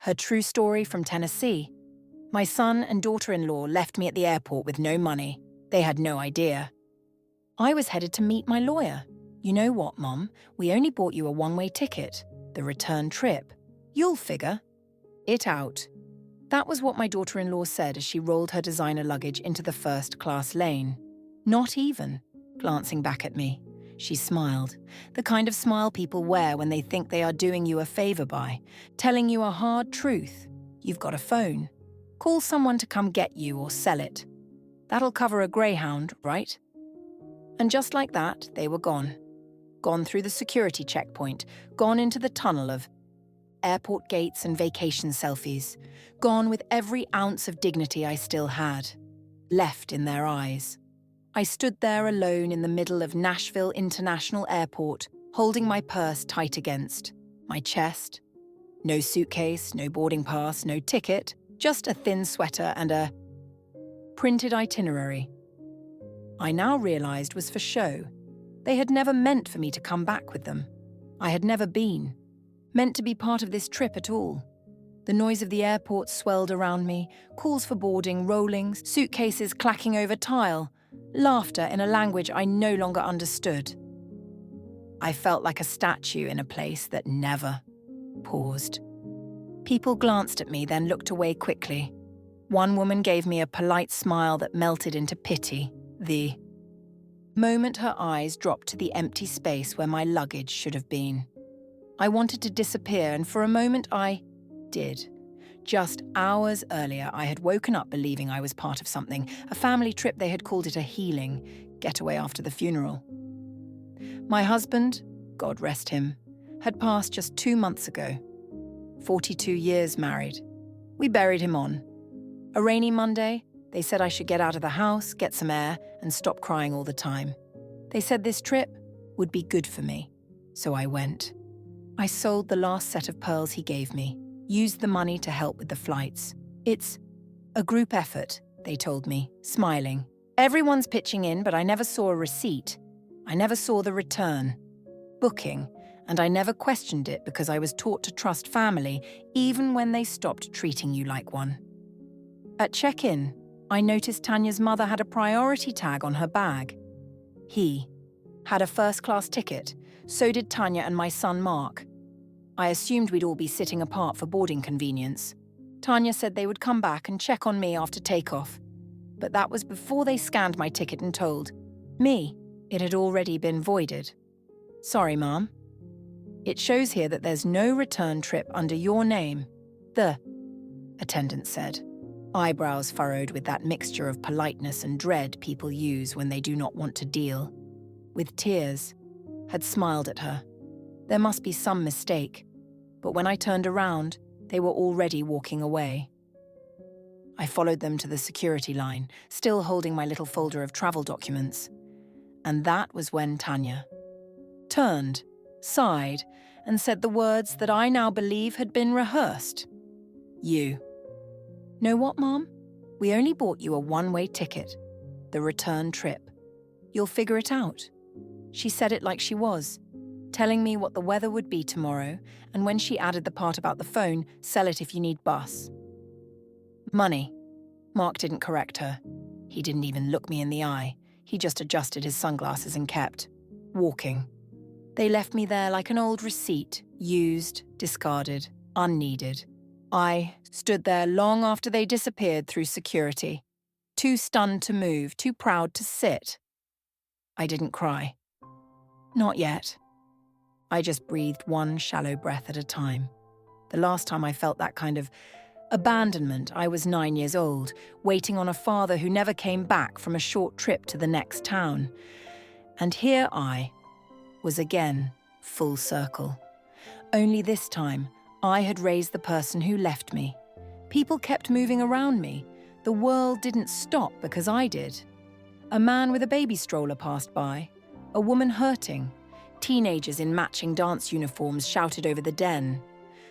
Her true story from Tennessee. My son and daughter-in-law left me at the airport with no money. They had no idea. I was headed to meet my lawyer. You know what, Mom? We only bought you a one-way ticket. The return trip. You'll figure it out. That was what my daughter-in-law said as she rolled her designer luggage into the first-class lane. Not even. Glancing back at me, she smiled. The kind of smile people wear when they think they are doing you a favor by, telling you a hard truth. You've got a phone. Call someone to come get you or sell it. That'll cover a Greyhound, right? And just like that, they were gone. Gone through the security checkpoint, gone into the tunnel of airport gates and vacation selfies, gone with every ounce of dignity I still had, left in their eyes. I stood there alone in the middle of Nashville International Airport, holding my purse tight against my chest. No suitcase, no boarding pass, no ticket, just a thin sweater and a printed itinerary. I now realized was for show. They had never meant for me to come back with them. I had never been meant to be part of this trip at all. The noise of the airport swelled around me, calls for boarding, rolling, suitcases clacking over tile, laughter in a language I no longer understood. I felt like a statue in a place that never paused. People glanced at me, then looked away quickly. One woman gave me a polite smile that melted into pity. The moment her eyes dropped to the empty space where my luggage should have been. I wanted to disappear, and for a moment I did. Just hours earlier, I had woken up believing I was part of something, a family trip. They had called it a healing getaway after the funeral. My husband, God rest him, had passed just 2 months ago. 42 years married. We buried him on a rainy Monday. They said I should get out of the house, get some air, and stop crying all the time. They said this trip would be good for me, so I went. I sold the last set of pearls he gave me, used the money to help with the flights. It's a group effort, they told me, smiling. Everyone's pitching in, but I never saw a receipt. I never saw the return booking, and I never questioned it because I was taught to trust family, even when they stopped treating you like one. At check-in, I noticed Tanya's mother had a priority tag on her bag. He had a first-class ticket, so did Tanya and my son Mark. I assumed we'd all be sitting apart for boarding convenience. Tanya said they would come back and check on me after takeoff. But that was before they scanned my ticket and told me it had already been voided. Sorry, Mom. It shows here that there's no return trip under your name, the attendant said, eyebrows furrowed with that mixture of politeness and dread people use when they do not want to deal. With tears, had smiled at her. There must be some mistake, but when I turned around, they were already walking away. I followed them to the security line, still holding my little folder of travel documents. And that was when Tanya turned, sighed, and said the words that I now believe had been rehearsed. You. Know what, Mom? We only bought you a one-way ticket. The return trip. You'll figure it out. She said it like she was, telling me what the weather would be tomorrow, and when she added the part about the phone, sell it if you need bus. Money. Mark didn't correct her. He didn't even look me in the eye. He just adjusted his sunglasses and kept walking. They left me there like an old receipt, used, discarded, unneeded. I stood there long after they disappeared through security, too stunned to move, too proud to sit. I didn't cry. Not yet. I just breathed one shallow breath at a time. The last time I felt that kind of abandonment, I was 9 years old, waiting on a father who never came back from a short trip to the next town. And here I was again, full circle. Only this time, I had raised the person who left me. People kept moving around me. The world didn't stop because I did. A man with a baby stroller passed by. A woman hurting. Teenagers in matching dance uniforms shouted over the den.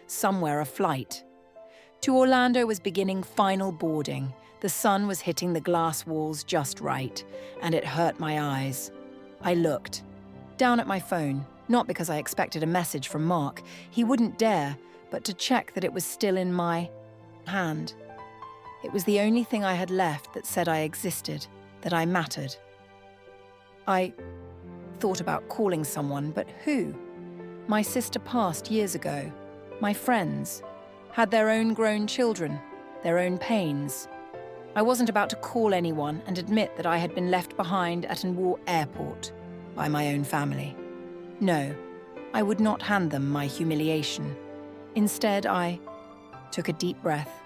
Somewhere a flight. To Orlando was beginning final boarding. The sun was hitting the glass walls just right, and it hurt my eyes. I looked. Down at my phone, not because I expected a message from Mark. He wouldn't dare, but to check that it was still in my hand. It was the only thing I had left that said I existed, that I mattered. I thought about calling someone, but who? My sister passed years ago. My friends had their own grown children, their own pains. I wasn't about to call anyone and admit that I had been left behind at an war airport by my own family. No, I would not hand them my humiliation. Instead, I took a deep breath,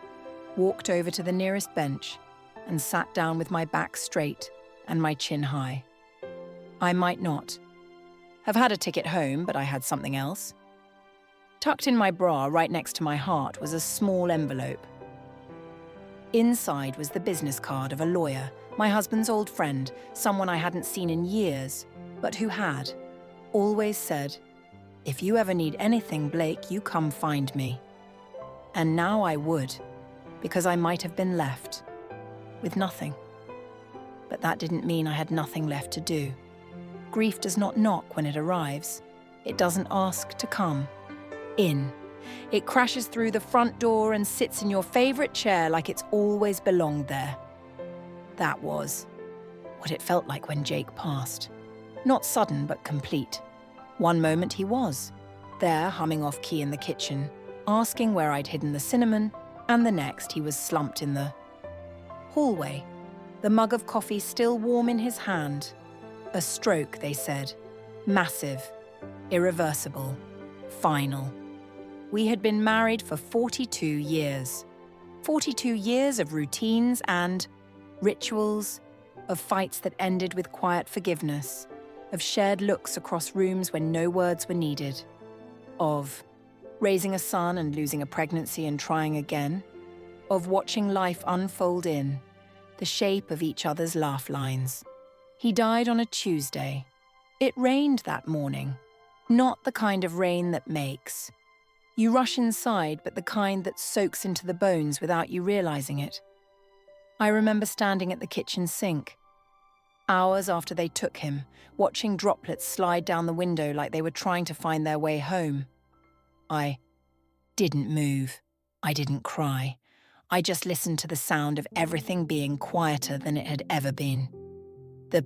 walked over to the nearest bench, and sat down with my back straight and my chin high. I might not have had a ticket home, but I had something else. Tucked in my bra, right next to my heart, was a small envelope. Inside was the business card of a lawyer, my husband's old friend, someone I hadn't seen in years, but who had always said, "If you ever need anything, Blake, you come find me." And now I would, because I might have been left with nothing. But that didn't mean I had nothing left to do. Grief does not knock when it arrives. It doesn't ask to come in. It crashes through the front door and sits in your favorite chair like it's always belonged there. That was what it felt like when Jake passed. Not sudden, but complete. One moment he was there, humming off key in the kitchen, asking where I'd hidden the cinnamon, and the next he was slumped in the hallway, the mug of coffee still warm in his hand. A stroke, they said. Massive, irreversible, final. We had been married for 42 years. 42 years of routines and rituals, of fights that ended with quiet forgiveness, of shared looks across rooms when no words were needed, of raising a son and losing a pregnancy and trying again, of watching life unfold in the shape of each other's laugh lines. He died on a Tuesday. It rained that morning, not the kind of rain that makes. You rush inside, but the kind that soaks into the bones without you realizing it. I remember standing at the kitchen sink, hours after they took him, watching droplets slide down the window like they were trying to find their way home. I didn't move. I didn't cry. I just listened to the sound of everything being quieter than it had ever been. The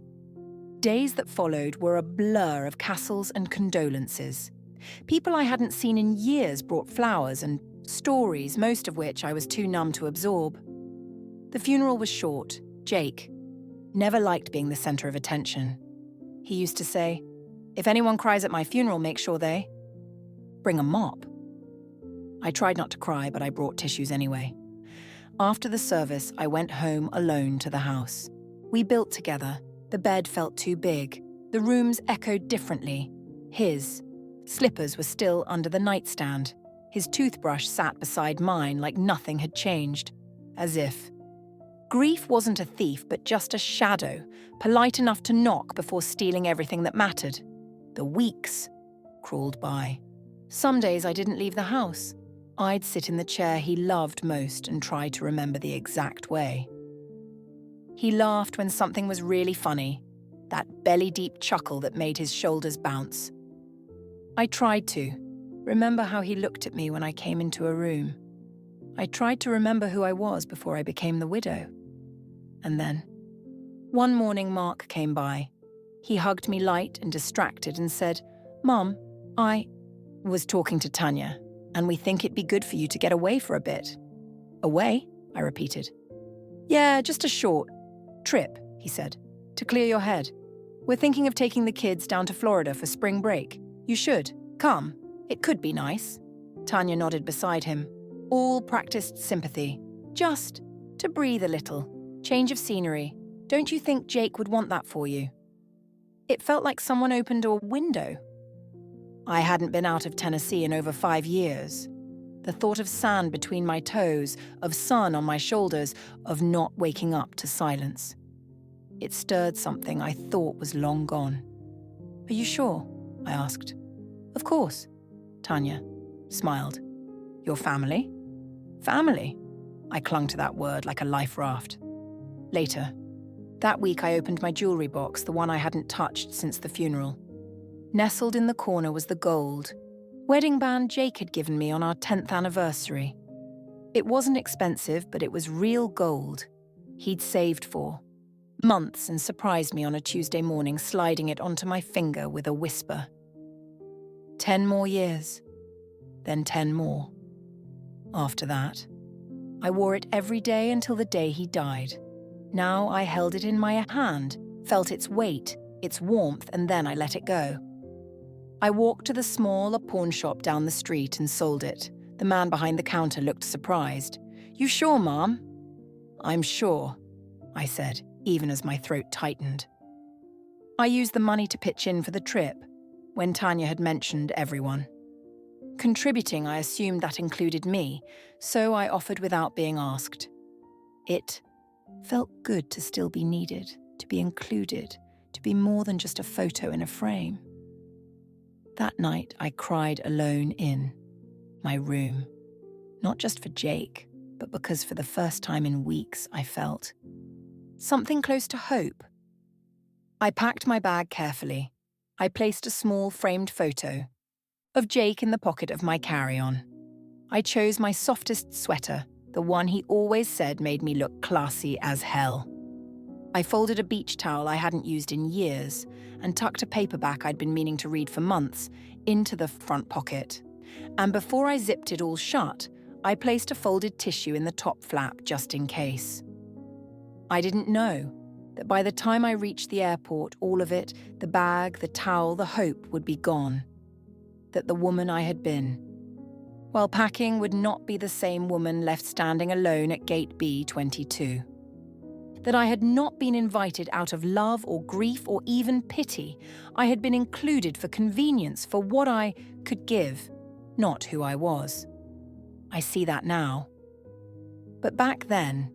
days that followed were a blur of castles and condolences. People I hadn't seen in years brought flowers and stories, most of which I was too numb to absorb. The funeral was short. Jake never liked being the center of attention. He used to say, "If anyone cries at my funeral, make sure they bring a mop." I tried not to cry, but I brought tissues anyway. After the service, I went home alone to the house. We built together. The bed felt too big. The rooms echoed differently. His slippers were still under the nightstand. His toothbrush sat beside mine like nothing had changed. As if grief wasn't a thief, but just a shadow, polite enough to knock before stealing everything that mattered. The weeks crawled by. Some days I didn't leave the house. I'd sit in the chair he loved most and try to remember the exact way. He laughed when something was really funny, that belly-deep chuckle that made his shoulders bounce. I tried to remember how he looked at me when I came into a room. I tried to remember who I was before I became the widow. And then, one morning Mark came by. He hugged me light and distracted and said, "Mum, I was talking to Tanya, and we think it'd be good for you to get away for a bit." "Away?" I repeated. "Yeah, just a short trip," he said, "to clear your head. We're thinking of taking the kids down to Florida for spring break. You should. Come. It could be nice." Tanya nodded beside him. All practiced sympathy. Just to breathe a little. Change of scenery. Don't you think Jake would want that for you? It felt like someone opened a window. I hadn't been out of Tennessee in over 5 years. The thought of sand between my toes, of sun on my shoulders, of not waking up to silence. It stirred something I thought was long gone. "Are you sure?" I asked. "Of course," Tanya smiled. "Your family?" "Family." I clung to that word like a life raft. Later, that week I opened my jewelry box, the one I hadn't touched since the funeral. Nestled in the corner was the gold, Wedding band Jake had given me on our 10th anniversary. It wasn't expensive, but it was real gold. He'd saved for months and surprised me on a Tuesday morning, sliding it onto my finger with a whisper. 10 more years, then 10 more. After that, I wore it every day until the day he died. Now I held it in my hand, felt its weight, its warmth, and then I let it go. I walked to the smaller pawn shop down the street and sold it. The man behind the counter looked surprised. "You sure, Mom?" "I'm sure," I said, even as my throat tightened. I used the money to pitch in for the trip, when Tanya had mentioned everyone. Contributing, I assumed that included me, so I offered without being asked. It felt good to still be needed, to be included, to be more than just a photo in a frame. That night, I cried alone in my room. Not just for Jake, but because for the first time in weeks, I felt something close to hope. I packed my bag carefully. I placed a small framed photo of Jake in the pocket of my carry-on. I chose my softest sweater, the one he always said made me look classy as hell. I folded a beach towel I hadn't used in years and tucked a paperback I'd been meaning to read for months into the front pocket. And before I zipped it all shut, I placed a folded tissue in the top flap just in case. I didn't know that by the time I reached the airport, all of it, the bag, the towel, the hope, would be gone. That the woman I had been, while packing, would not be the same woman left standing alone at gate B22. That I had not been invited out of love or grief or even pity. I had been included for convenience, for what I could give, not who I was. I see that now. But back then,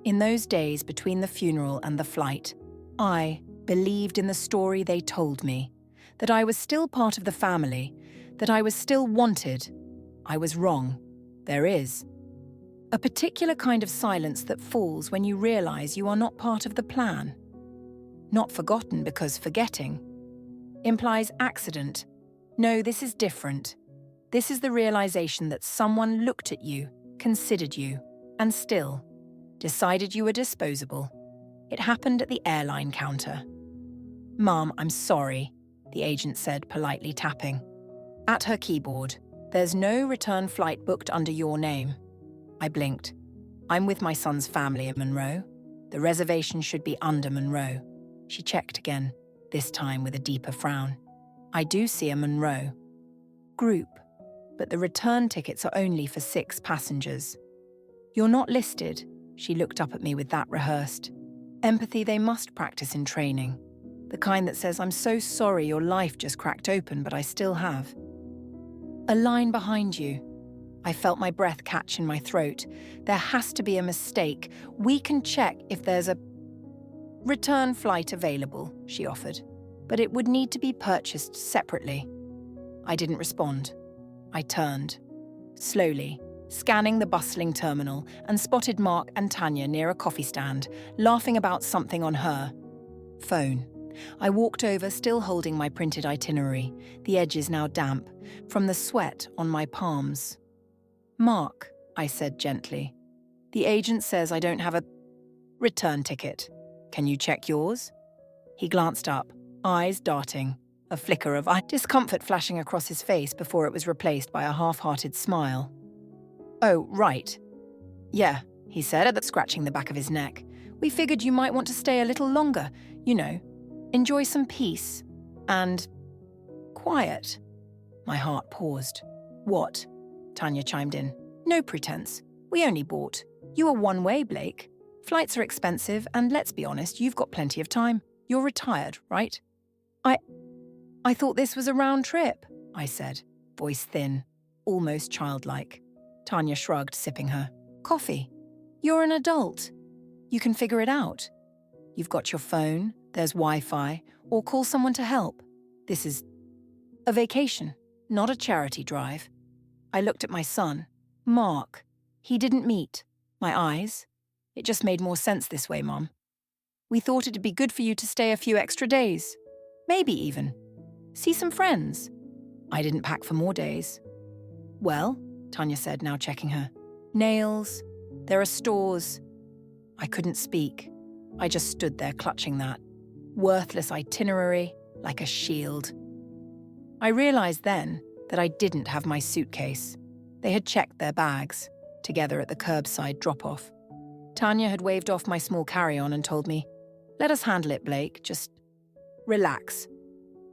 in those days between the funeral and the flight, I believed in the story they told me, that I was still part of the family, that I was still wanted. I was wrong. There is a particular kind of silence that falls when you realize you are not part of the plan. Not forgotten, because forgetting implies accident. No, this is different. This is the realization that someone looked at you, considered you, and still decided you were disposable. It happened at the airline counter. "Mom, I'm sorry," the agent said, politely tapping at her keyboard. "There's no return flight booked under your name." I blinked. "I'm with my son's family in Monroe. The reservation should be under Monroe." She checked again, this time with a deeper frown. "I do see a Monroe group, but the return tickets are only for 6 passengers." "You're not listed." She looked up at me with that rehearsed empathy they must practice in training. The kind that says, "I'm so sorry your life just cracked open, but I still have a line behind you." I felt my breath catch in my throat. "There has to be a mistake. We can check if there's a return flight available," she offered, "but it would need to be purchased separately." I didn't respond. I turned, slowly, scanning the bustling terminal, and spotted Mark and Tanya near a coffee stand, laughing about something on her phone. I walked over, still holding my printed itinerary, the edges now damp, from the sweat on my palms. "Mark," I said gently, "the agent says I don't have a return ticket. Can you check yours?" He glanced up, eyes darting, a flicker of discomfort flashing across his face before it was replaced by a half-hearted smile. "Oh, right. Yeah," he said, scratching the back of his neck. "We figured you might want to stay a little longer, enjoy some peace and quiet." My heart paused. "What?" Tanya chimed in. "No pretense. We only bought. You are one way, Blake. Flights are expensive, and let's be honest, you've got plenty of time. You're retired, right?" I thought this was a round trip," I said, voice thin, almost childlike. Tanya shrugged, sipping her coffee. "You're an adult. You can figure it out. You've got your phone, there's Wi-Fi, or call someone to help. This is a vacation, not a charity drive." I looked at my son, Mark. He didn't meet my eyes. "It just made more sense this way, Mom. We thought it'd be good for you to stay a few extra days. Maybe even see some friends." I didn't pack for more days. Well, Tanya said, now checking her. Nails. There are stores. I couldn't speak. I just stood there clutching that worthless itinerary like a shield. I realized then that I didn't have my suitcase. They had checked their bags, together at the curbside drop-off. Tanya had waved off my small carry-on and told me, "Let us handle it, Blake, just relax."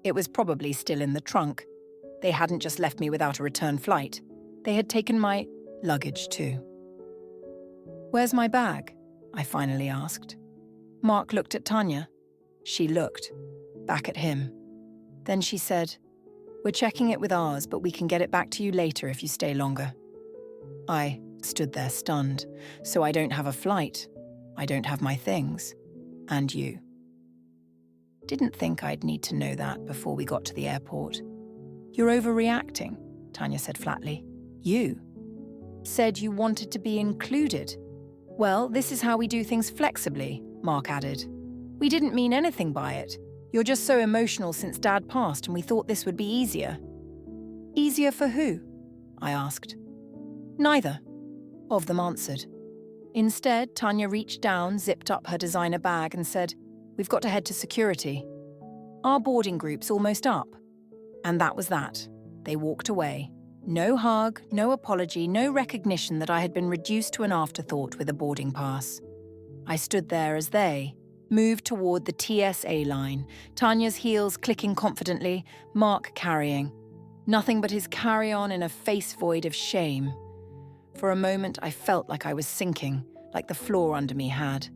It was probably still in the trunk. They hadn't just left me without a return flight. They had taken my luggage too. "Where's my bag?" I finally asked. Mark looked at Tanya. She looked back at him. Then she said, "We're checking it with ours, but we can get it back to you later if you stay longer." I stood there stunned. So I don't have a flight. I don't have my things. And you. Didn't think I'd need to know that before we got to the airport. "You're overreacting," Tanya said flatly. "You said you wanted to be included." "Well, this is how we do things flexibly," Mark added. "We didn't mean anything by it. You're just so emotional since Dad passed and we thought this would be easier." "Easier for who?" I asked. "Neither," of them answered. Instead, Tanya reached down, zipped up her designer bag and said, "We've got to head to security. Our boarding group's almost up." And that was that. They walked away. No hug, no apology, no recognition that I had been reduced to an afterthought with a boarding pass. I stood there as they moved toward the TSA line, Tanya's heels clicking confidently, Mark carrying. Nothing but his carry-on in a face void of shame. For a moment, I felt like I was sinking, like the floor under me had.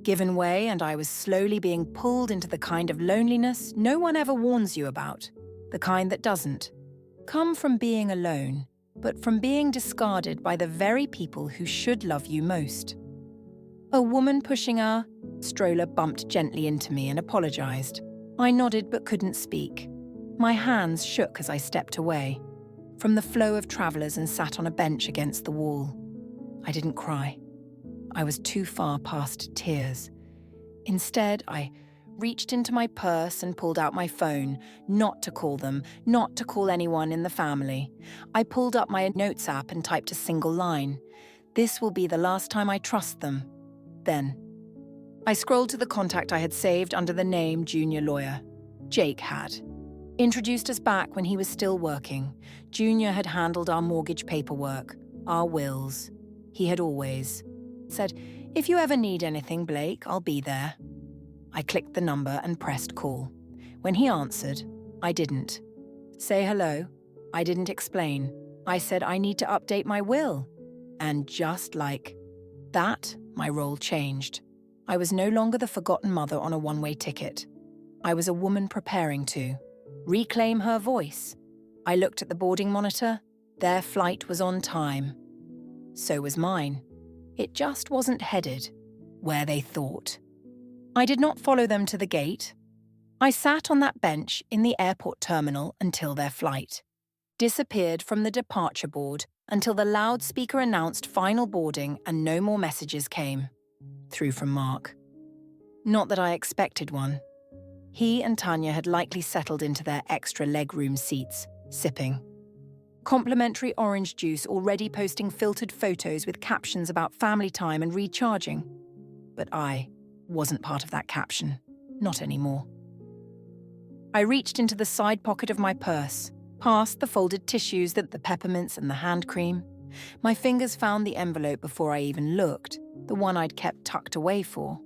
Given way, and I was slowly being pulled into the kind of loneliness no one ever warns you about, the kind that doesn't come from being alone, but from being discarded by the very people who should love you most. A woman pushing a stroller bumped gently into me and apologized. I nodded but couldn't speak. My hands shook as I stepped away from the flow of travelers and sat on a bench against the wall. I didn't cry. I was too far past tears. Instead, I reached into my purse and pulled out my phone, not to call them, not to call anyone in the family. I pulled up my notes app and typed a single line. "This will be the last time I trust them." Then, I scrolled to the contact I had saved under the name Junior Lawyer. Jake had introduced us back when he was still working. Junior had handled our mortgage paperwork, our wills. He had always said, "If you ever need anything, Blake, I'll be there." I clicked the number and pressed call. When he answered, I didn't say hello. I didn't explain. I said I need to update my will. And just like that, my role changed. I was no longer the forgotten mother on a one-way ticket. I was a woman preparing to reclaim her voice. I looked at the boarding monitor. Their flight was on time. So was mine. It just wasn't headed where they thought. I did not follow them to the gate. I sat on that bench in the airport terminal until their flight disappeared from the departure board until the loudspeaker announced final boarding and no more messages came through from Mark. Not that I expected one. He and Tanya had likely settled into their extra legroom seats, sipping complimentary orange juice, already posting filtered photos with captions about family time and recharging. But I wasn't part of that caption, not anymore. I reached into the side pocket of my purse, past the folded tissues, the peppermints and the hand cream. My fingers found the envelope before I even looked, the one I'd kept tucked away for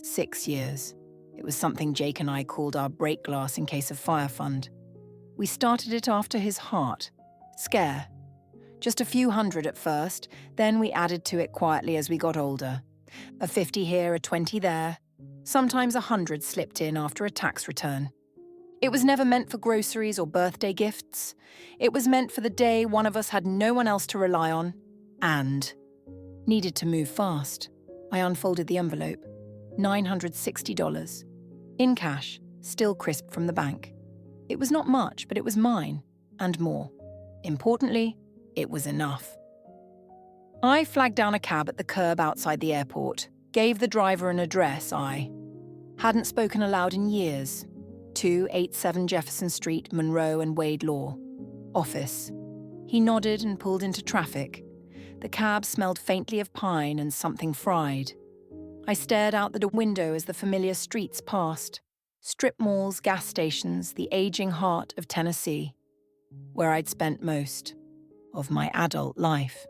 6 years. It was something Jake and I called our break glass in case of fire fund. We started it after his heart scare. Just a few hundred at first, then we added to it quietly as we got older. A 50 here, a 20 there. Sometimes 100 slipped in after a tax return. It was never meant for groceries or birthday gifts. It was meant for the day one of us had no one else to rely on and needed to move fast. I unfolded the envelope. $960. In cash, still crisp from the bank. It was not much, but it was mine, and more. Importantly, it was enough. I flagged down a cab at the curb outside the airport, gave the driver an address I hadn't spoken aloud in years. 287 Jefferson Street, Monroe and Wade Law. Office. He nodded and pulled into traffic. The cab smelled faintly of pine and something fried. I stared out the window as the familiar streets passed. Strip malls, gas stations, the aging heart of Tennessee, where I'd spent most of my adult life.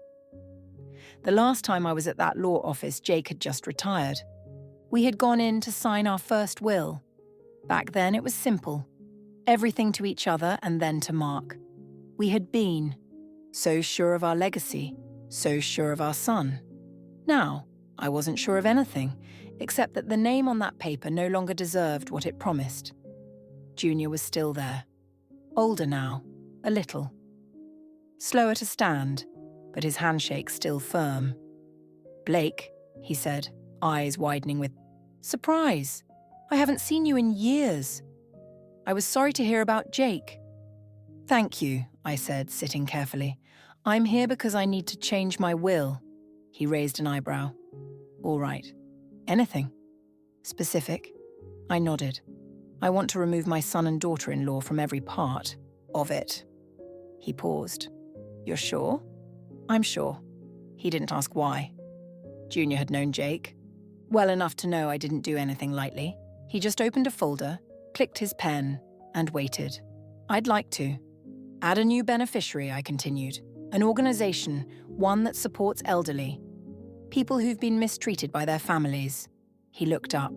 The last time I was at that law office, Jake had just retired. We had gone in to sign our first will. Back then it was simple. Everything to each other and then to Mark. We had been so sure of our legacy, so sure of our son. Now, I wasn't sure of anything, except that the name on that paper no longer deserved what it promised. Junior was still there. Older now, a little. Slower to stand, but his handshake still firm. "Blake," he said, eyes widening with surprise. "I haven't seen you in years. I was sorry to hear about Jake." "Thank you," I said, sitting carefully. "I'm here because I need to change my will." He raised an eyebrow. "All right. Anything? Specific?" I nodded. "I want to remove my son and daughter-in-law from every part of it." He paused. "You're sure?" "I'm sure." He didn't ask why. Junior had known Jake well enough to know I didn't do anything lightly. He just opened a folder, clicked his pen, and waited. "I'd like to add a new beneficiary," I continued. "An organization, one that supports elderly. People who've been mistreated by their families." He looked up.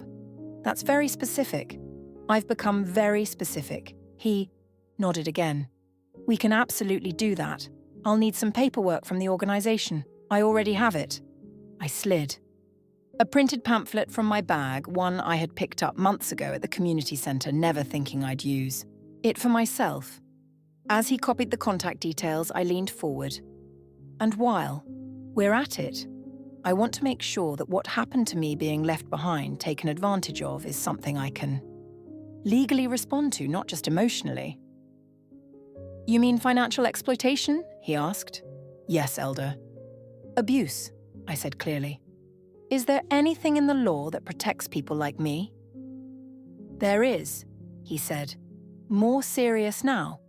"That's very specific. I've become very specific." He nodded again. "We can absolutely do that. I'll need some paperwork from the organization. I already have it." I slid a printed pamphlet from my bag, one I had picked up months ago at the community center, never thinking I'd use it for myself. As he copied the contact details, I leaned forward. "And while we're at it, I want to make sure that what happened to me being left behind, taken advantage of, is something I can legally respond to, not just emotionally." "You mean financial exploitation?" he asked. "Yes, Elder." "Abuse," I said clearly. "Is there anything in the law that protects people like me?" "There is," he said. "More serious now,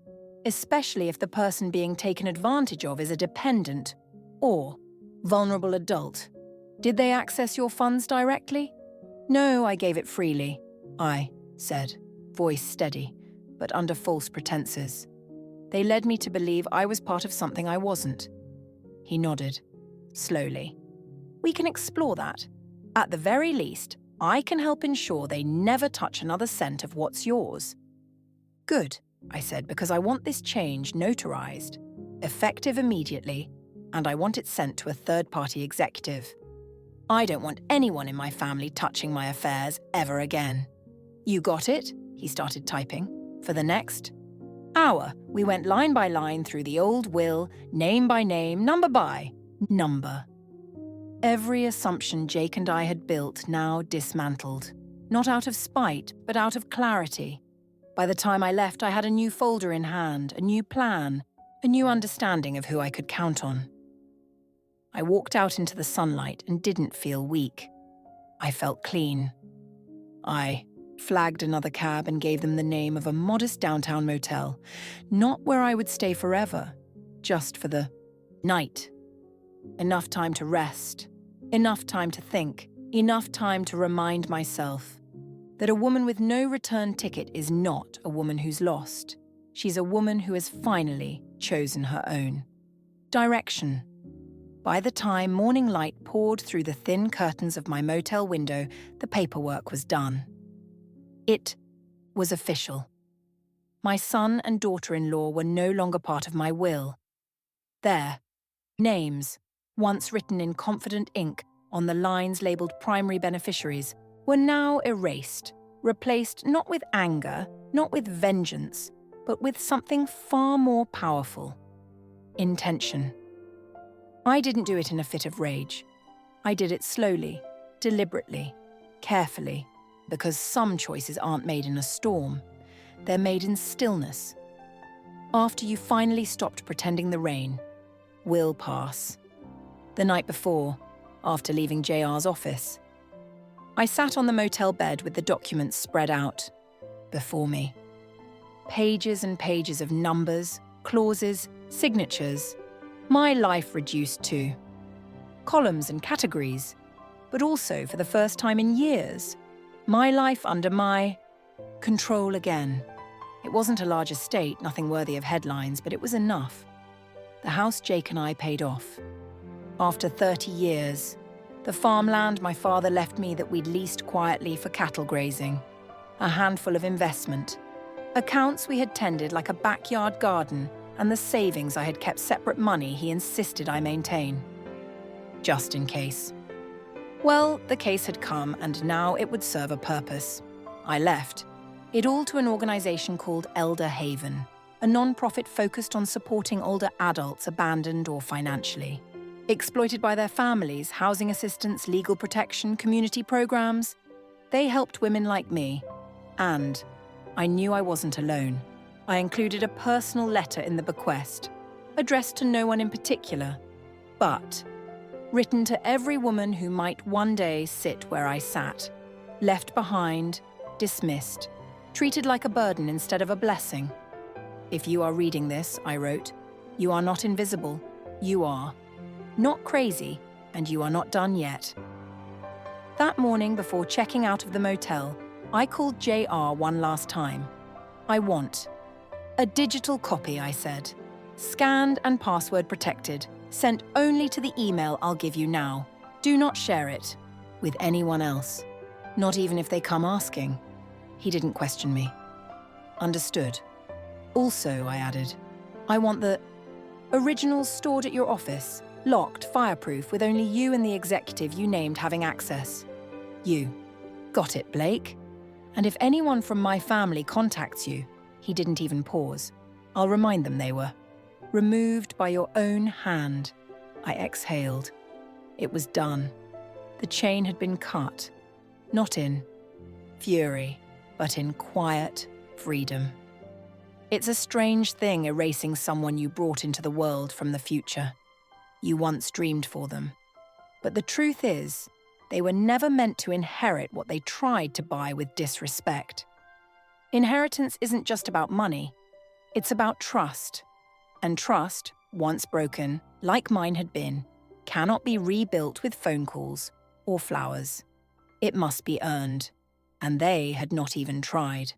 especially if the person being taken advantage of is a dependent or vulnerable adult. Did they access your funds directly?" "No, I gave it freely," I said, voice steady, but under false pretenses. "They led me to believe I was part of something I wasn't." He nodded, slowly. "We can explore that. At the very least, I can help ensure they never touch another cent of what's yours." "Good," I said, "because I want this change notarized, effective immediately, and I want it sent to a third-party executive. I don't want anyone in my family touching my affairs ever again." "You got it?" He started typing. "For the next hour, we went line by line through the old will, name by name, number by number. Every assumption Jake and I had built now dismantled. Not out of spite, but out of clarity. By the time I left, I had a new folder in hand, a new plan, a new understanding of who I could count on. I walked out into the sunlight and didn't feel weak. I felt clean. I flagged another cab and gave them the name of a modest downtown motel. Not where I would stay forever, just for the night. Enough time to rest, enough time to think, enough time to remind myself that a woman with no return ticket is not a woman who's lost. She's a woman who has finally chosen her own direction. By the time morning light poured through the thin curtains of my motel window, the paperwork was done. It was official. My son and daughter-in-law were no longer part of my will. Their names, once written in confident ink on the lines labelled primary beneficiaries, were now erased, replaced not with anger, not with vengeance, but with something far more powerful: intention. I didn't do it in a fit of rage. I did it slowly, deliberately, carefully, because some choices aren't made in a storm. They're made in stillness. After you finally stopped pretending the rain will pass. The night before, after leaving JR's office, I sat on the motel bed with the documents spread out. before me. Pages and pages of numbers, clauses, signatures. My life reduced to columns and categories, but also, for the first time in years, my life under my control again. It wasn't a large estate, nothing worthy of headlines, but it was enough. The house Jake and I paid off. After 30 years, the farmland my father left me that we'd leased quietly for cattle grazing, a handful of investment, accounts we had tended like a backyard garden, and the savings I had kept separate money he insisted I maintain. Just in case. Well, the case had come, and now it would serve a purpose. I left. It all to an organisation called Elder Haven, a non-profit focused on supporting older adults abandoned or financially exploited by their families, housing assistance, legal protection, community programs. They helped women like me. And I knew I wasn't alone. I included a personal letter in the bequest, addressed to no one in particular, but written to every woman who might one day sit where I sat, left behind, dismissed, treated like a burden instead of a blessing. If you are reading this, I wrote, you are not invisible. You are not crazy, and you are not done yet. That morning, before checking out of the motel, I called JR one last time. I want a digital copy, I said. Scanned and password protected, sent only to the email I'll give you now. Do not share it with anyone else, not even if they come asking. He didn't question me. Understood. Also, I added, I want the originals stored at your office, locked, fireproof, with only you and the executive you named having access. You. Got it, Blake? And if anyone from my family contacts you, he didn't even pause, I'll remind them they were removed by your own hand. I exhaled. It was done. The chain had been cut, not in fury, but in quiet freedom. It's a strange thing erasing someone you brought into the world from the future. You once dreamed for them. But the truth is, they were never meant to inherit what they tried to buy with disrespect. Inheritance isn't just about money. It's about trust. And trust, once broken, like mine had been, cannot be rebuilt with phone calls or flowers. It must be earned. And they had not even tried.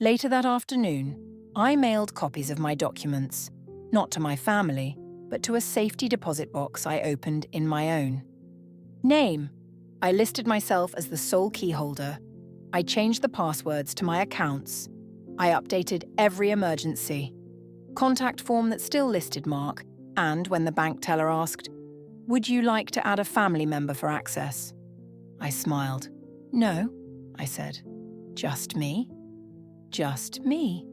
Later that afternoon, I mailed copies of my documents, not to my family, but to a safety deposit box I opened in my own. Name. I listed myself as the sole key holder. I changed the passwords to my accounts. I updated every emergency. Contact form that still listed Mark, and when the bank teller asked, would you like to add a family member for access? I smiled. No, I said. Just me? Just me.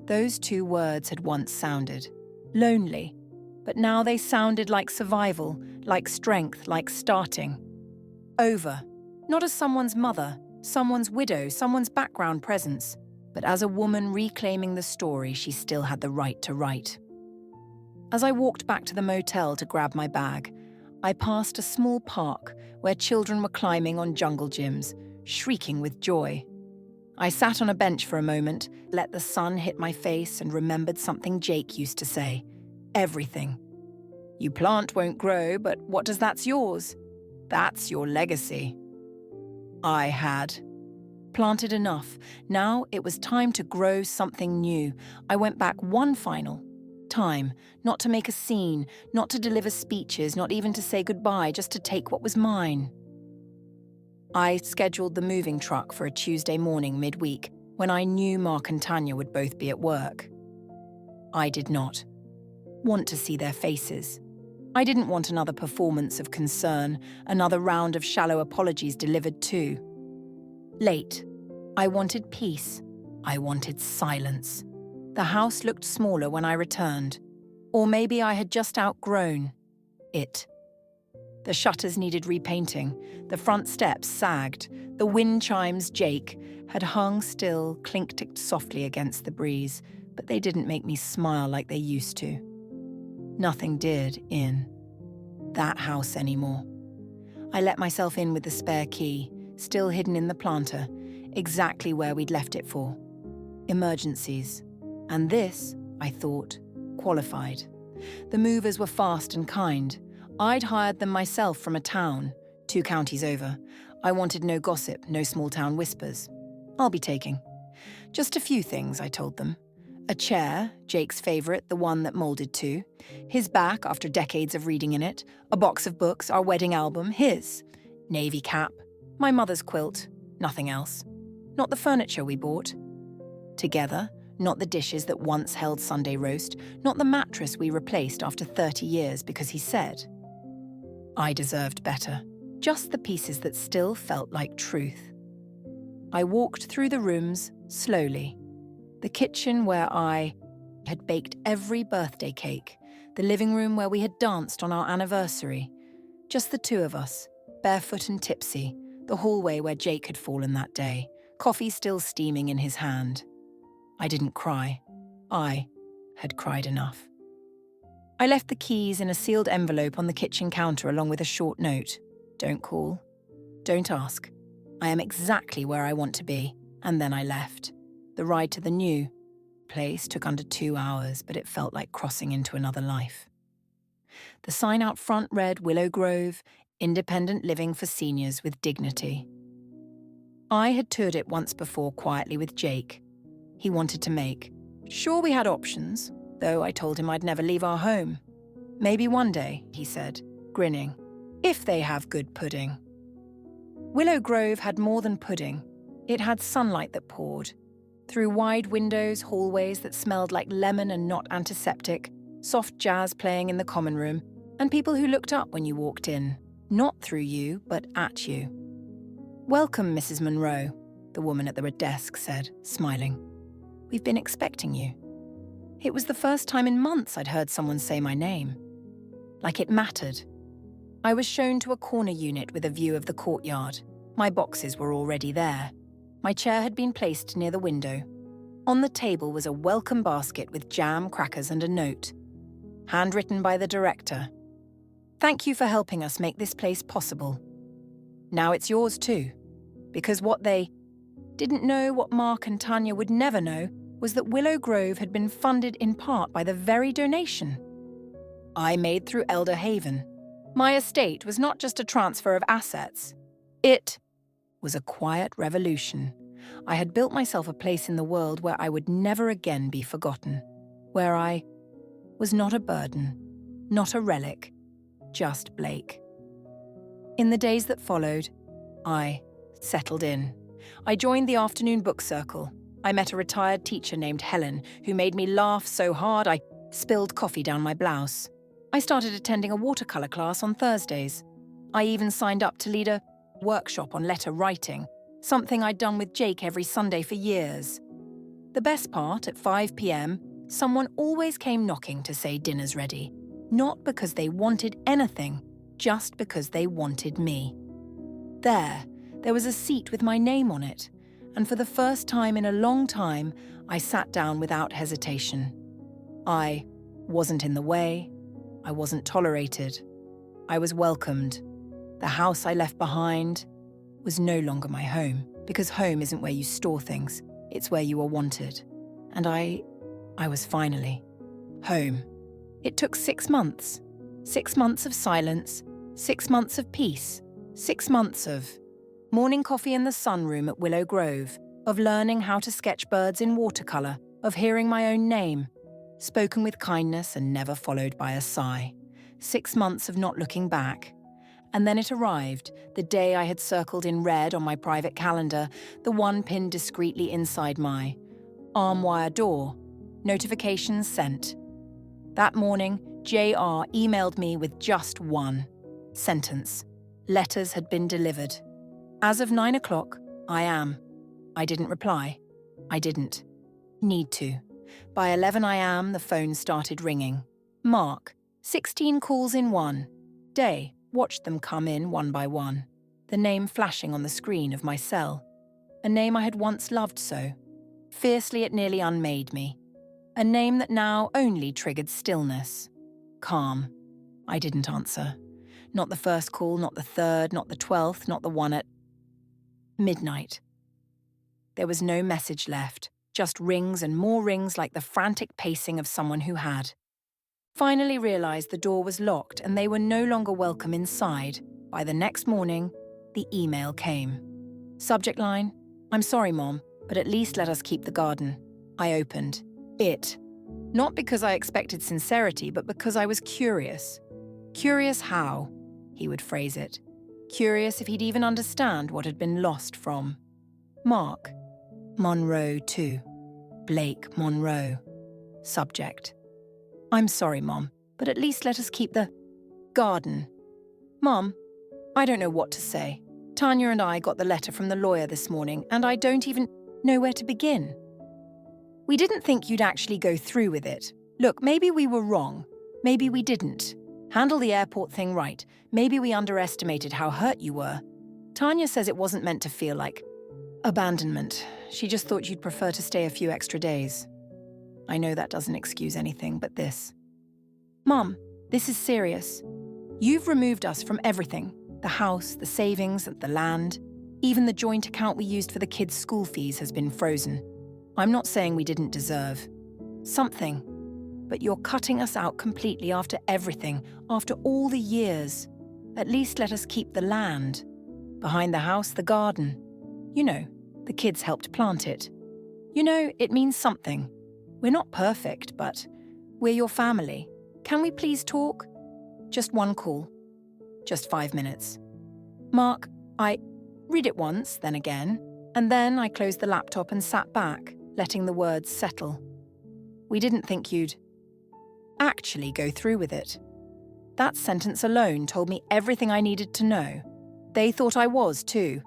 Those two words had once sounded lonely, but now they sounded like survival, like strength, like starting. Over, not as someone's mother, someone's widow, someone's background presence, but as a woman reclaiming the story she still had the right to write. As I walked back to the motel to grab my bag, I passed a small park where children were climbing on jungle gyms, shrieking with joy. I sat on a bench for a moment, let the sun hit my face, and remembered something Jake used to say. Everything. You plant won't grow, but what does that's yours? That's your legacy. I had planted enough. Now it was time to grow something new. I went back one final time, not to make a scene, not to deliver speeches, not even to say goodbye, just to take what was mine. I scheduled the moving truck for a Tuesday morning midweek when I knew Mark and Tanya would both be at work. I did not want to see their faces. I didn't want another performance of concern, another round of shallow apologies delivered too. Late. I wanted peace. I wanted silence. The house looked smaller when I returned. Or maybe I had just outgrown it. The shutters needed repainting. The front steps sagged. The wind chimes, Jake, had hung still, clink-ticked softly against the breeze, but they didn't make me smile like they used to. Nothing did in that house anymore. I let myself in with the spare key, still hidden in the planter. exactly where we'd left it for. Emergencies. And this, I thought, qualified. The movers were fast and kind. I'd hired them myself from a town, 2 counties over. I wanted no gossip, no small-town whispers. I'll be taking. Just a few things, I told them. A chair, Jake's favourite, the one that moulded to. His back after decades of reading in it. A box of books, our wedding album, his. Navy cap. My mother's quilt. Nothing else. Not the furniture we bought. Together, not the dishes that once held Sunday roast, not the mattress we replaced after 30 years because he said I deserved better. Just the pieces that still felt like truth. I walked through the rooms, slowly. The kitchen where I had baked every birthday cake, the living room where we had danced on our anniversary. Just the 2 of us, barefoot and tipsy, the hallway where Jake had fallen that day, coffee still steaming in his hand. I didn't cry. I had cried enough. I left the keys in a sealed envelope on the kitchen counter along with a short note. Don't call. Don't ask. I am exactly where I want to be. And then I left. The ride to the new place took under 2 hours, but it felt like crossing into another life. The sign out front read Willow Grove, independent living for seniors with dignity. I had toured it once before quietly with Jake. He wanted to make. Sure, we had options, though I told him I'd never leave our home. Maybe one day, he said, grinning, if they have good pudding. Willow Grove had more than pudding. It had sunlight that poured. Through wide windows, hallways that smelled like lemon and not antiseptic, soft jazz playing in the common room, and people who looked up when you walked in, not through you, but at you. Welcome, Mrs. Monroe, the woman at the desk said, smiling. We've been expecting you. It was the first time in months I'd heard someone say my name. Like it mattered. I was shown to a corner unit with a view of the courtyard. My boxes were already there. My chair had been placed near the window. On the table was a welcome basket with jam, crackers, and a note. Handwritten by the director. Thank you for helping us make this place possible. Now it's yours too. Because what they didn't know, what Mark and Tanya would never know, was that Willow Grove had been funded in part by the very donation I made through Elder Haven. My estate was not just a transfer of assets. It was a quiet revolution. I had built myself a place in the world where I would never again be forgotten, where I was not a burden, not a relic, just Blake. In the days that followed, I settled in. I joined the afternoon book circle. I met a retired teacher named Helen who made me laugh so hard I spilled coffee down my blouse. I started attending a watercolour class on Thursdays. I even signed up to lead a workshop on letter writing, something I'd done with Jake every Sunday for years. The best part, at 5 p.m, someone always came knocking to say dinner's ready. Not because they wanted anything, just because they wanted me. There was a seat with my name on it, and for the first time in a long time, I sat down without hesitation. I wasn't in the way. I wasn't tolerated. I was welcomed. The house I left behind was no longer my home, because home isn't where you store things, it's where you are wanted. And I was finally home. It took 6 months. 6 months of silence, 6 months of peace, 6 months of morning coffee in the sunroom at Willow Grove, of learning how to sketch birds in watercolour, of hearing my own name, spoken with kindness and never followed by a sigh. 6 months of not looking back. And then it arrived, the day I had circled in red on my private calendar, the one pinned discreetly inside my arm-wire door. Notifications sent. That morning, JR emailed me with just one sentence. Letters had been delivered. As of 9 o'clock, I am. I didn't reply. I didn't need to. By 11 I am, the phone started ringing. Mark, 16 calls in one day. Watched them come in one by one. The name flashing on the screen of my cell. A name I had once loved so. Fiercely it nearly unmade me. A name that now only triggered stillness. Calm. I didn't answer. Not the first call, not the third, not the 12th, not the one at midnight. There was no message left, just rings and more rings like the frantic pacing of someone who had. Finally realized the door was locked and they were no longer welcome inside. By the next morning, the email came. Subject line, "I'm sorry, Mom, but at least let us keep the garden." I opened it. Not because I expected sincerity, but because I was curious. Curious how, he would phrase it. Curious if he'd even understand what had been lost from Mark, Monroe to Blake Monroe. Subject. "I'm sorry, Mom, but at least let us keep the garden." Mom, I don't know what to say. Tanya and I got the letter from the lawyer this morning, and I don't even know where to begin. We didn't think you'd actually go through with it. Look, maybe we were wrong. Maybe we didn't. Handle the airport thing right. Maybe we underestimated how hurt you were. Tanya says it wasn't meant to feel like abandonment. She just thought you'd prefer to stay a few extra days. I know that doesn't excuse anything but this. Mum, this is serious. You've removed us from everything. The house, the savings, the land. Even the joint account we used for the kids' school fees has been frozen. I'm not saying we didn't deserve something, but you're cutting us out completely after everything, after all the years. At least let us keep the land. Behind the house, the garden. You know, the kids helped plant it. You know, it means something. We're not perfect, but we're your family. Can we please talk? Just one call. Just 5 minutes. Mark, I read it once, then again, and then I closed the laptop and sat back, letting the words settle. We didn't think you'd actually go through with it. That sentence alone told me everything I needed to know. They thought I was, too.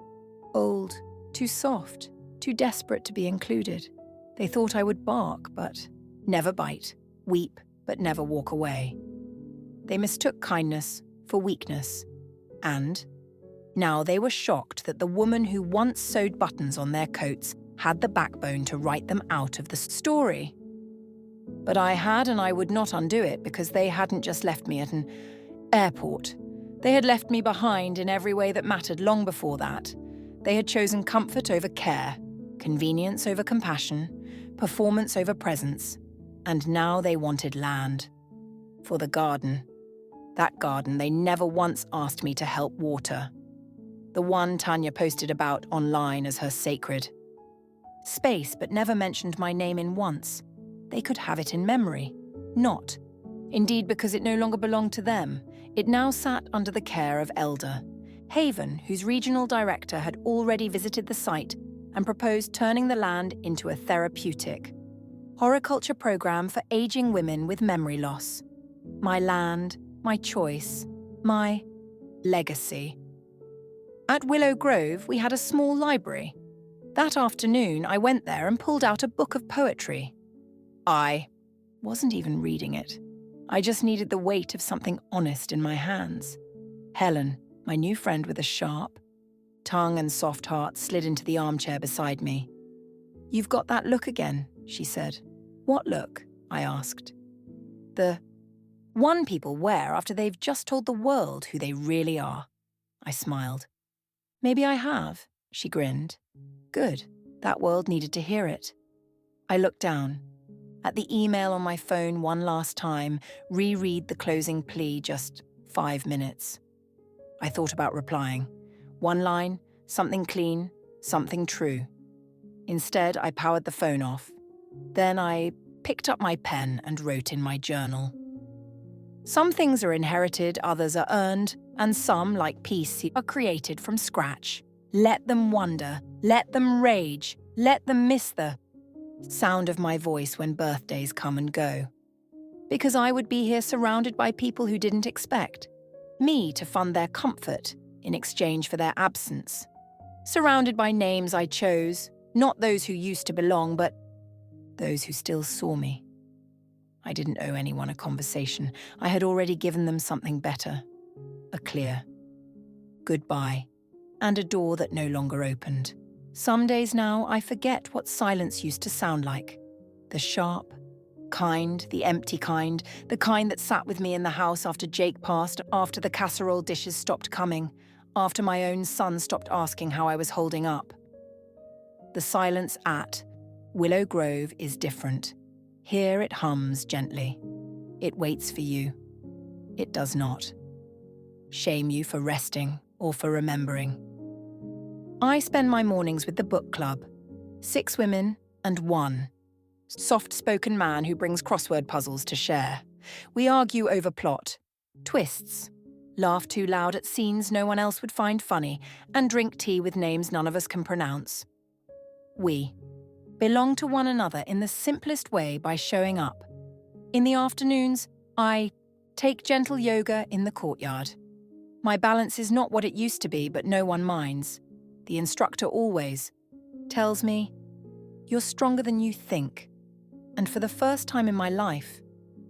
Old, too soft, too desperate to be included. They thought I would bark, but never bite, weep, but never walk away. They mistook kindness for weakness, and now they were shocked that the woman who once sewed buttons on their coats had the backbone to write them out of the story. But I had, and I would not undo it because they hadn't just left me at an airport. They had left me behind in every way that mattered long before that. They had chosen comfort over care, convenience over compassion, performance over presence, and now they wanted land. For the garden. That garden they never once asked me to help water. The one Tanya posted about online as her sacred space, but never mentioned my name in once. They could have it in memory. Not. Indeed, because it no longer belonged to them. It now sat under the care of Elder Haven, whose regional director had already visited the site and proposed turning the land into a therapeutic horticulture program for aging women with memory loss. My land, my choice, my legacy. At Willow Grove, we had a small library. That afternoon, I went there and pulled out a book of poetry. I wasn't even reading it. I just needed the weight of something honest in my hands. Helen, my new friend with a sharp tongue and soft heart, slid into the armchair beside me. "You've got that look again," she said. "What look?" I asked. "The one people wear after they've just told the world who they really are." I smiled. "Maybe I have," she grinned. "Good. That world needed to hear it." I looked down. At the email on my phone one last time, reread the closing plea, just 5 minutes. I thought about replying. One line, something clean, something true. Instead, I powered the phone off. Then I picked up my pen and wrote in my journal. Some things are inherited, others are earned, and some, like peace, are created from scratch. Let them wonder, let them rage, let them miss the sound of my voice when birthdays come and go. Because I would be here surrounded by people who didn't expect me to fund their comfort in exchange for their absence. Surrounded by names I chose, not those who used to belong, but those who still saw me. I didn't owe anyone a conversation. I had already given them something better. A clear goodbye, and a door that no longer opened. Some days now, I forget what silence used to sound like. The sharp, kind, the empty kind, the kind that sat with me in the house after Jake passed, after the casserole dishes stopped coming, after my own son stopped asking how I was holding up. The silence at Willow Grove is different. Here it hums gently. It waits for you. It does not shame you for resting or for remembering. I spend my mornings with the book club. 6 women and 1 soft-spoken man who brings crossword puzzles to share. We argue over plot, twists, laugh too loud at scenes no one else would find funny, and drink tea with names none of us can pronounce. We belong to one another in the simplest way by showing up. In the afternoons, I take gentle yoga in the courtyard. My balance is not what it used to be, but no one minds. The instructor always tells me, "You're stronger than you think." And for the first time in my life,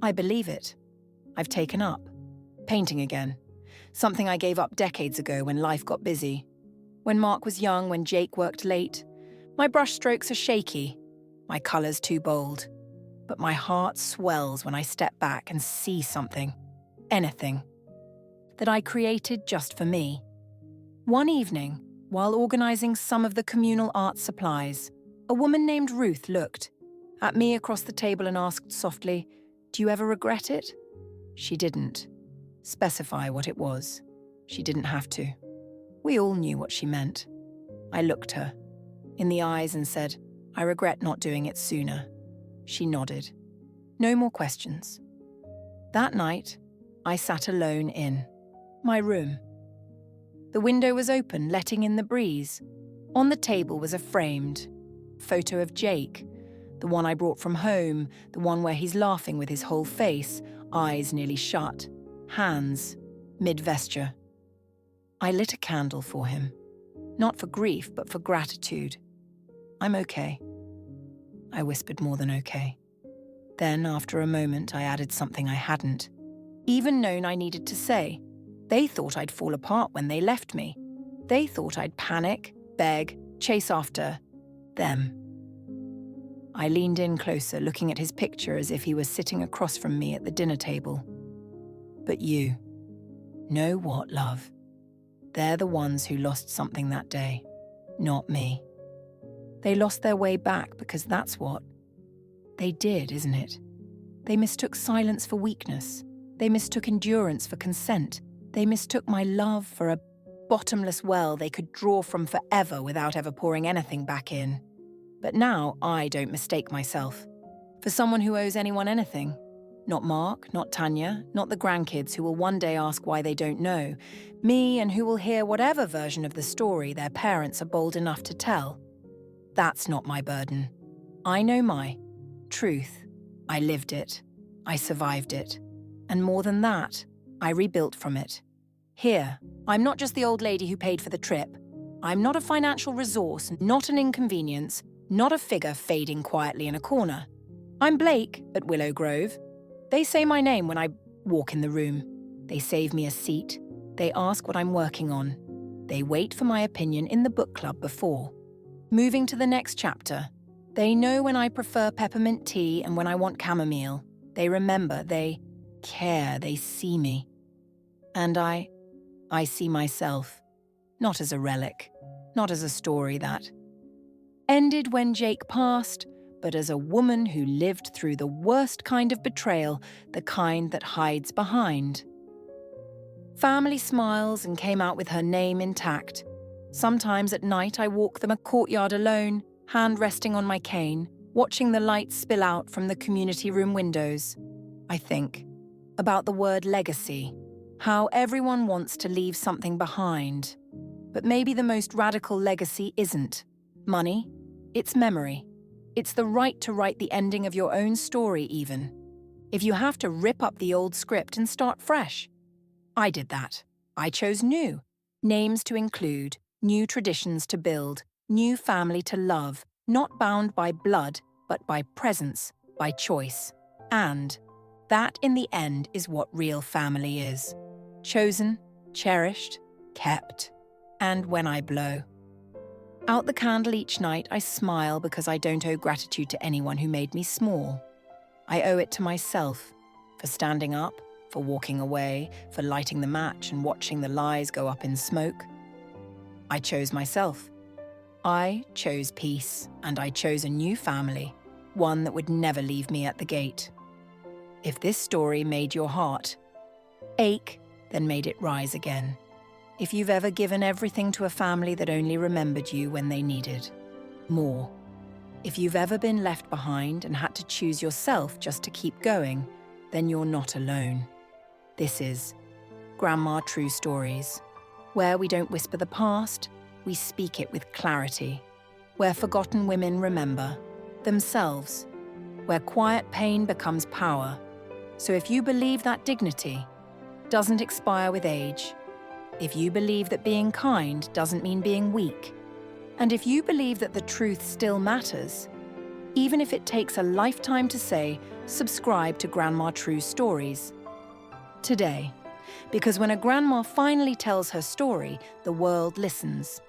I believe it. I've taken up painting again, something I gave up decades ago when life got busy. When Mark was young, when Jake worked late, my brush strokes are shaky, my colours too bold. But my heart swells when I step back and see something, anything, that I created just for me. One evening, while organising some of the communal art supplies, a woman named Ruth looked at me across the table and asked softly, "Do you ever regret it?" She didn't specify what it was. She didn't have to. We all knew what she meant. I looked her in the eyes and said, "I regret not doing it sooner." She nodded. No more questions. That night, I sat alone in my room. The window was open, letting in the breeze. On the table was a framed photo of Jake, the one I brought from home, the one where he's laughing with his whole face, eyes nearly shut, hands mid-vesture. I lit a candle for him, not for grief, but for gratitude. "I'm okay." I whispered more than okay. Then, after a moment, I added something I hadn't even known I needed to say. They thought I'd fall apart when they left me. They thought I'd panic, beg, chase after them. I leaned in closer, looking at his picture as if he was sitting across from me at the dinner table. "But you know what, love? They're the ones who lost something that day, not me. They lost their way back because that's what they did, isn't it? They mistook silence for weakness. They mistook endurance for consent. They mistook my love for a bottomless well they could draw from forever without ever pouring anything back in. But now I don't mistake myself for someone who owes anyone anything. Not Mark, not Tanya, not the grandkids who will one day ask why they don't know. Me, and who will hear whatever version of the story their parents are bold enough to tell. That's not my burden. I know my truth. I lived it. I survived it. And more than that, I rebuilt from it. Here, I'm not just the old lady who paid for the trip. I'm not a financial resource, not an inconvenience, not a figure fading quietly in a corner. I'm Blake at Willow Grove. They say my name when I walk in the room. They save me a seat. They ask what I'm working on. They wait for my opinion in the book club before moving to the next chapter. They know when I prefer peppermint tea and when I want chamomile. They remember, they care, they see me. And I see myself, not as a relic, not as a story that ended when Jake passed, but as a woman who lived through the worst kind of betrayal, the kind that hides behind. Family smiles and came out with her name intact. Sometimes at night I walk them a courtyard alone, hand resting on my cane, watching the lights spill out from the community room windows. I think about the word legacy, how everyone wants to leave something behind. But maybe the most radical legacy isn't money, it's memory. It's the right to write the ending of your own story even, if you have to rip up the old script and start fresh. I did that. I chose new names to include, new traditions to build, new family to love, not bound by blood, but by presence, by choice. And that, in the end, is what real family is. Chosen, cherished, kept, and when I blow out the candle each night, I smile because I don't owe gratitude to anyone who made me small. I owe it to myself, for standing up, for walking away, for lighting the match and watching the lies go up in smoke. I chose myself. I chose peace, and I chose a new family, one that would never leave me at the gate. If this story made your heart ache, then made it rise again. If you've ever given everything to a family that only remembered you when they needed more. If you've ever been left behind and had to choose yourself just to keep going, then you're not alone. This is Grandma True Stories, where we don't whisper the past, we speak it with clarity, where forgotten women remember themselves, where quiet pain becomes power. So if you believe that dignity doesn't expire with age, if you believe that being kind doesn't mean being weak, and if you believe that the truth still matters, even if it takes a lifetime to say, subscribe to Grandma True Stories today. Because when a grandma finally tells her story, the world listens.